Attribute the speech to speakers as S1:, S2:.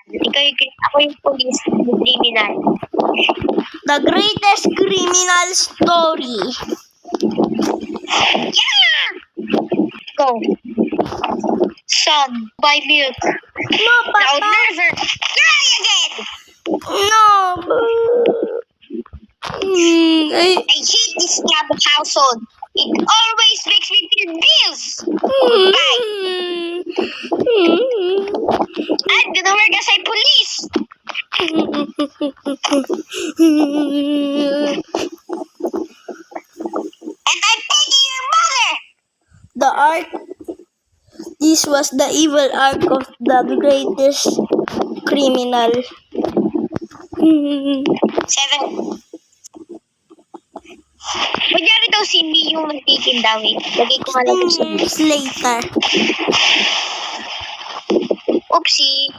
S1: Ako yung police, criminal.
S2: The greatest criminal story.
S1: Yeah! Go. Son, buy milk.
S2: No,
S1: Now
S2: Papa.
S1: never cry again!
S2: No.
S1: I hate this type of household. It always makes me feel bills. Goodbye. I'm gonna work as a police. And I'm taking your mother.
S2: The arc. This was the evil arc of the greatest criminal.
S1: 7. Kunyari daw si Mi yung nagtitinda, wait. Lagay ko nga lang ito sa
S2: Years later.
S1: Oopsie.